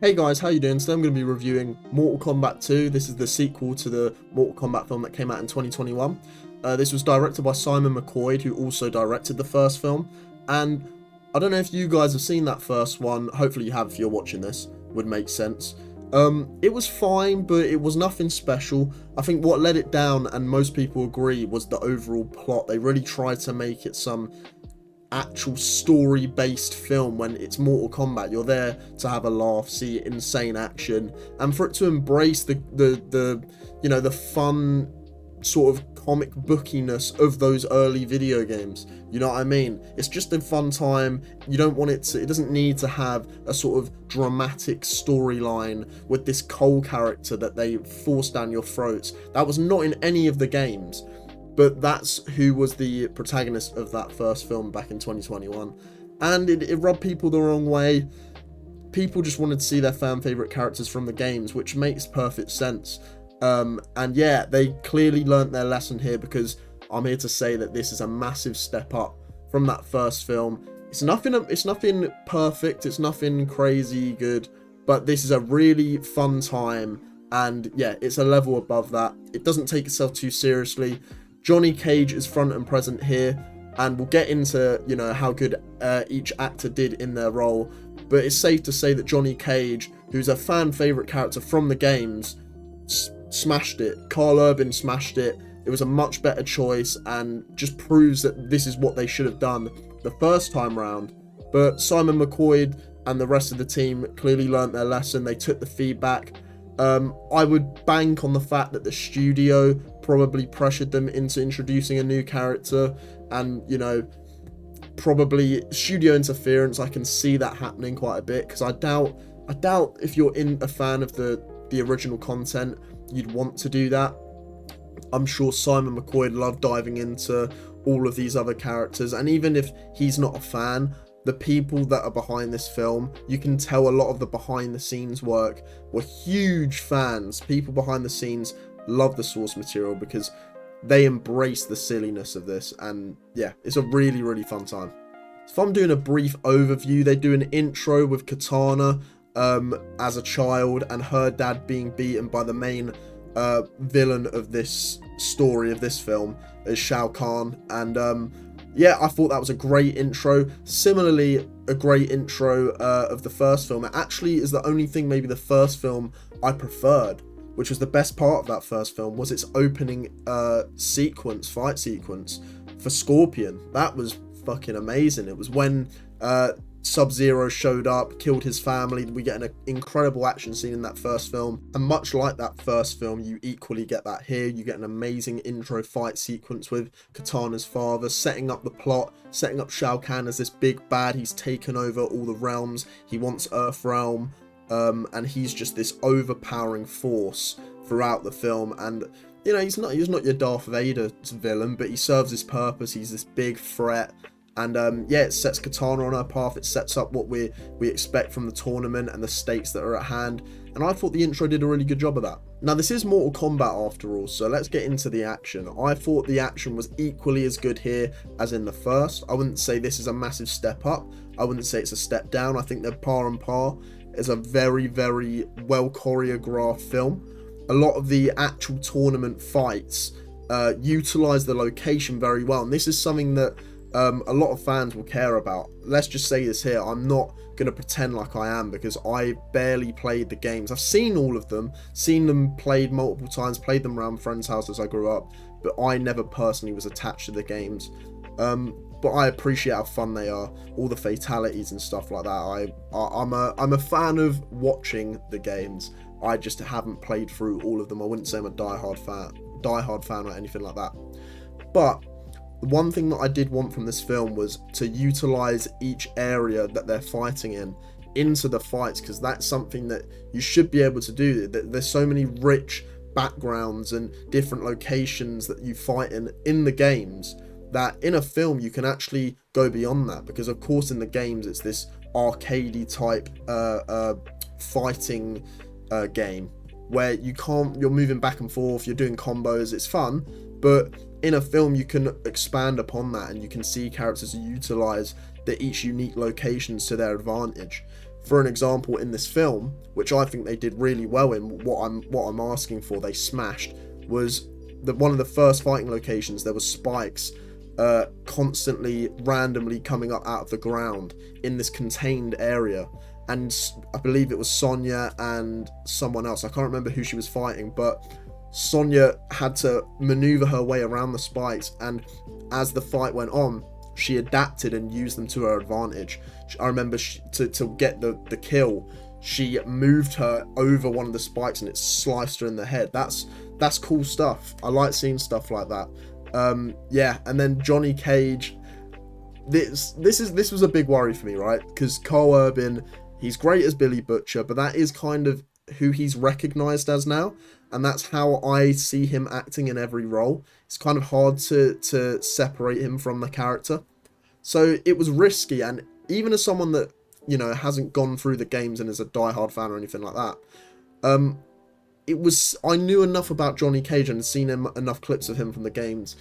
Hey guys, how you doing? Today I'm going to be reviewing Mortal Kombat 2. This is the sequel to the Mortal Kombat film that came out in 2021. This was directed by Simon McCoy, who also directed the first film. And I don't know if you guys have seen that first one. Hopefully you have if you're watching this. Would make sense. It was fine, but it was nothing special. I think what let it down, and most people agree, was the overall plot. They really tried to make it some actual story based film when it's Mortal Kombat. You're there to have a laugh, see insane action, and for it to embrace the fun sort of comic bookiness of those early video games. You know what I mean? It's just a fun time. You don't want it doesn't need to have a sort of dramatic storyline with this Cole character that they force down your throats. That was not in any of the games. But that's who was the protagonist of that first film back in 2021. And it rubbed people the wrong way. People just wanted to see their fan favourite characters from the games, which makes perfect sense. And yeah, they clearly learnt their lesson here, because I'm here to say that this is a massive step up from that first film. It's nothing perfect, it's nothing crazy good, but this is a really fun time. And yeah, it's a level above that. It doesn't take itself too seriously. Johnny Cage is front and present here, and we'll get into, how good each actor did in their role, but it's safe to say that Johnny Cage, who's a fan favourite character from the games, smashed it. Carl Urban smashed it. It was a much better choice, and just proves that this is what they should have done the first time round. But Simon McCoy and the rest of the team clearly learnt their lesson. They took the feedback. I would bank on the fact that the studio probably pressured them into introducing a new character, and probably studio interference. I can see that happening quite a bit, because I doubt if you're a fan of the original content, you'd want to do that. I'm sure Simon McCoy loved diving into all of these other characters, and even if he's not a fan, the people that are behind this film, you can tell a lot of the behind the scenes work were huge fans. People behind the scenes love the source material because they embrace the silliness of this, and yeah, it's a really, really fun time. If I'm doing a brief overview, they do an intro with Katana as a child, and her dad being beaten by the main villain of this story, of this film, is Shao Kahn. And yeah, I thought that was a great intro. Similarly, a great intro of the first film. It actually is the only thing, maybe the first film, I preferred, which was the best part of that first film, was its opening fight sequence for Scorpion. That was fucking amazing. It was when Sub-Zero showed up, killed his family. We get an incredible action scene in that first film, and much like that first film, you equally get that here. You get an amazing intro fight sequence with Katana's father, setting up the plot, setting up Shao Kahn as this big bad. He's taken over all the realms. He wants Earthrealm, and he's just this overpowering force throughout the film. And he's not your Darth Vader villain, but he serves his purpose. He's this big threat. And yeah, it sets Katana on her path. It sets up what we expect from the tournament and the stakes that are at hand. And I thought the intro did a really good job of that. Now, this is Mortal Kombat after all, so let's get into the action. I thought the action was equally as good here as in the first. I wouldn't say this is a massive step up. I wouldn't say it's a step down. I think they're par and par. It's a very, very well choreographed film. A lot of the actual tournament fights utilize the location very well. And this is something that a lot of fans will care about. Let's just say this here. I'm not going to pretend like I am, because I barely played the games. I've seen all of them, seen them played multiple times, played them around friends' houses as I grew up, but I never personally was attached to the games. But I appreciate how fun they are, all the fatalities and stuff like that. I'm a fan of watching the games. I just haven't played through all of them. I wouldn't say I'm a diehard fan or anything like that. But the one thing that I did want from this film was to utilize each area that they're fighting into the fights, because that's something that you should be able to do. There's so many rich backgrounds and different locations that you fight in the games, that in a film you can actually go beyond that, because of course in the games it's this arcadey type fighting game where you're moving back and forth, you're doing combos, it's fun. But in a film you can expand upon that, and you can see characters utilize each unique locations to their advantage. For an example, in this film, which I think they did really well in, what I'm asking for, they smashed, was that one of the first fighting locations, there was spikes constantly randomly coming up out of the ground in this contained area, and I believe it was Sonya and someone else, I can't remember who she was fighting, but Sonya had to maneuver her way around the spikes, and as the fight went on, she adapted and used them to her advantage. I remember to get the kill, she moved her over one of the spikes and it sliced her in the head. That's cool stuff. I like seeing stuff like that. Yeah, and then Johnny Cage. This was a big worry for me, right? Because Carl Urban, he's great as Billy Butcher, but that is kind of who he's recognized as now, and that's how I see him acting in every role. It's kind of hard to separate him from the character. So it was risky, and even as someone that, you know, hasn't gone through the games and is a diehard fan or anything like that, I knew enough about Johnny Cage and had seen enough clips of him from the games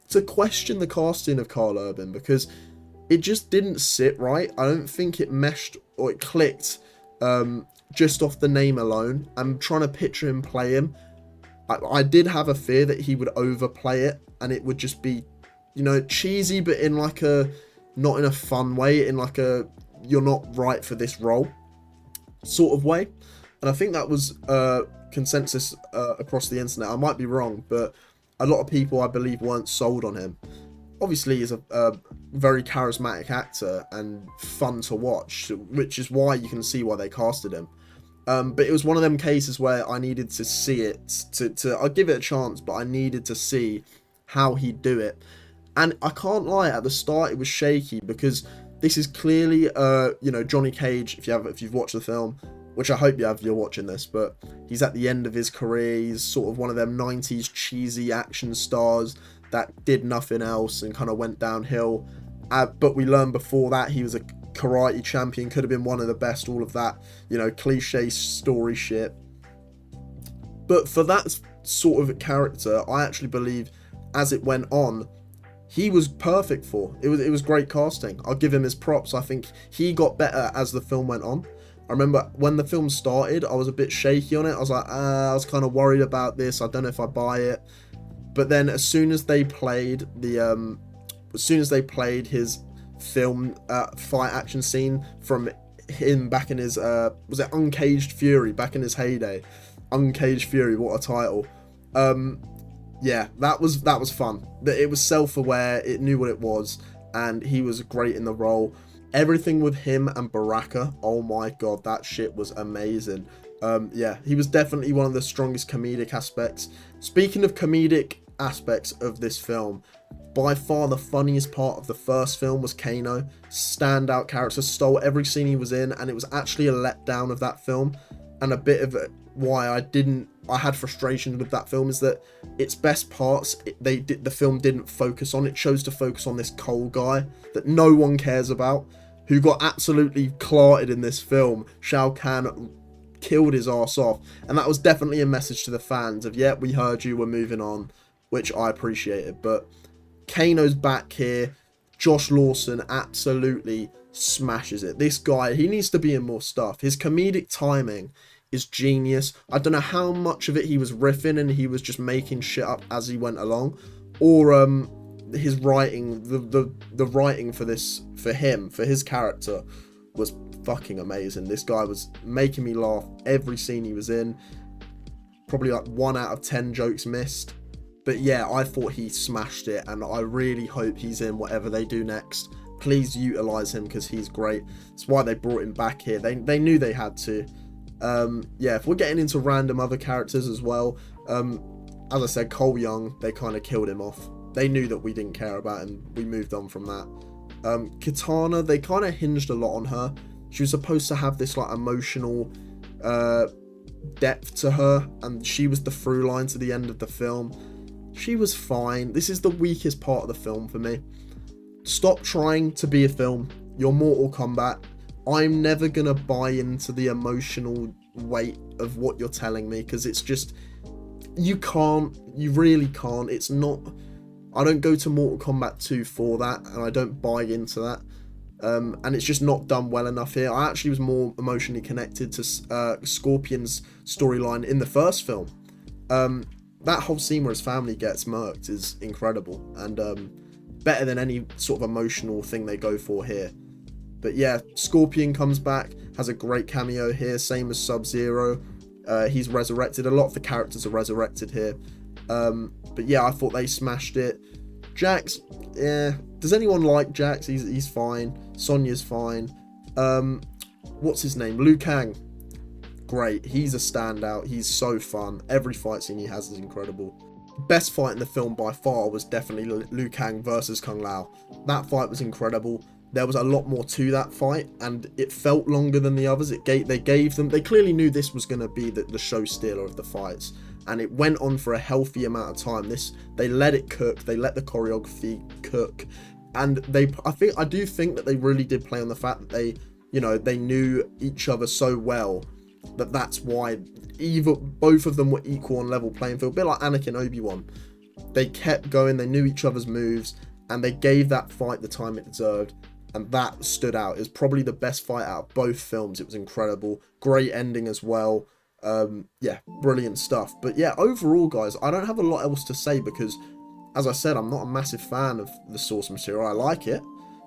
to question the casting of Carl Urban, because it just didn't sit right. I don't think it meshed or it clicked just off the name alone. I'm trying to picture him play him. I did have a fear that he would overplay it and it would just be, you know, cheesy, but in like a, not in a fun way, in like a, you're not right for this role sort of way. And I think that was consensus across the internet. I might be wrong, but a lot of people, I believe, weren't sold on him. Obviously, he's a very charismatic actor and fun to watch, which is why you can see why they casted him. But it was one of them cases where I needed to see it, I'll give it a chance, but I needed to see how he'd do it. And I can't lie, at the start it was shaky, because this is clearly, you know, Johnny Cage, if you've watched the film, which I hope you have, you're watching this, but he's at the end of his career. He's sort of one of them 90s cheesy action stars that did nothing else and kind of went downhill. But we learned before that he was a karate champion, could have been one of the best, all of that, you know, cliche story shit. But for that sort of character, I actually believe as it went on, he was perfect for. It was great casting. I'll give him his props. I think he got better as the film went on. I remember when the film started, I was a bit shaky on it. I was like, I was kind of worried about this. I don't know if I buy it. But then as soon as they played his film fight action scene from him back in his, was it Uncaged Fury, back in his heyday? Uncaged Fury, what a title. Yeah, that was fun. It was self-aware, it knew what it was, and he was great in the role. Everything with him and Baraka, oh my god, that shit was amazing. Yeah, he was definitely one of the strongest comedic aspects. Speaking of comedic aspects of this film, by far the funniest part of the first film was Kano. Standout character, stole every scene he was in, and it was actually a letdown of that film. And a bit of why I had frustration with that film is that its best parts, the film didn't focus on. It chose to focus on this Cole guy that no one cares about, who got absolutely clarted in this film. Shao Kahn killed his ass off, and that was definitely a message to the fans of, yeah, we heard you, we're moving on, which I appreciated. But Kano's back here. Josh Lawson absolutely smashes it. This guy, he needs to be in more stuff. His comedic timing is genius. I don't know how much of it he was riffing and he was just making shit up as he went along, or his writing, the writing for his character was fucking amazing. This guy was making me laugh every scene he was in. Probably like 1 out of 10 jokes missed. But yeah, I thought he smashed it, and I really hope he's in whatever they do next. Please utilize him, because he's great. That's why they brought him back here. They knew they had to. Yeah, if we're getting into random other characters as well, as I said, Cole Young, they kind of killed him off. They knew that we didn't care about him. We moved on from that. Katana, they kind of hinged a lot on her. She was supposed to have this like emotional depth to her, and she was the through line to the end of the film. She was fine. This is the weakest part of the film for me. Stop trying to be a film. You're Mortal Kombat. I'm never gonna buy into the emotional weight of what you're telling me, because it's just, you really can't. It's not, I don't go to Mortal Kombat 2 for that, and I don't buy into that. and it's just not done well enough here. I actually was more emotionally connected to Scorpion's storyline in the first film. That whole scene where his family gets murked is incredible, and better than any sort of emotional thing they go for here. But yeah, Scorpion comes back, has a great cameo here, same as Sub-Zero. He's resurrected. A lot of the characters are resurrected here. But yeah, I thought they smashed it. Jax, yeah. Does anyone like Jax? He's fine. Sonya's fine. What's his name? Liu Kang. Great. He's a standout. He's so fun. Every fight scene he has is incredible. Best fight in the film by far was definitely Liu Kang versus Kung Lao. That fight was incredible. There was a lot more to that fight, and it felt longer than the others. They clearly knew this was going to be the show stealer of the fights, and it went on for a healthy amount of time. They let it cook. They let the choreography cook, and I do think that they really did play on the fact that they knew each other so well that's why both of them were equal on level playing field. A bit like Anakin and Obi-Wan. They kept going. They knew each other's moves, and they gave that fight the time it deserved. And that stood out. It was probably the best fight out of both films. It was incredible. Great ending as well. Yeah, brilliant stuff. But yeah, overall, guys, I don't have a lot else to say because, as I said, I'm not a massive fan of the source material. I like it,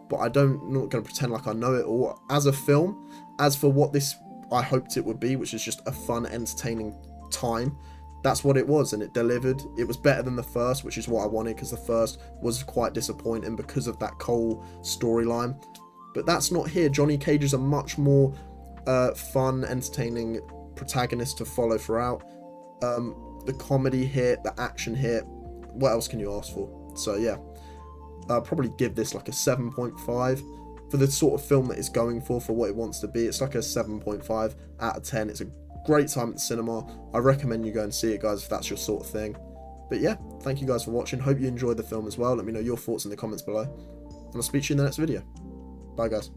but I'm not going to pretend like I know it all. As a film, as for what I hoped it would be, which is just a fun, entertaining time, that's what it was, and it delivered. It was better than the first, which is what I wanted, because the first was quite disappointing because of that Cole storyline. But that's not here. Johnny Cage is a much more fun, entertaining protagonist to follow throughout. The comedy hit, the action hit. What else can you ask for? So yeah, I'll probably give this like a 7.5 for the sort of film that it's going for what it wants to be. It's like a 7.5 out of 10. It's a great time at the cinema. I recommend you go and see it, guys, if that's your sort of thing. But yeah, thank you guys for watching. Hope you enjoyed the film as well. Let me know your thoughts in the comments below, and I'll speak to you in the next video. Bye, guys.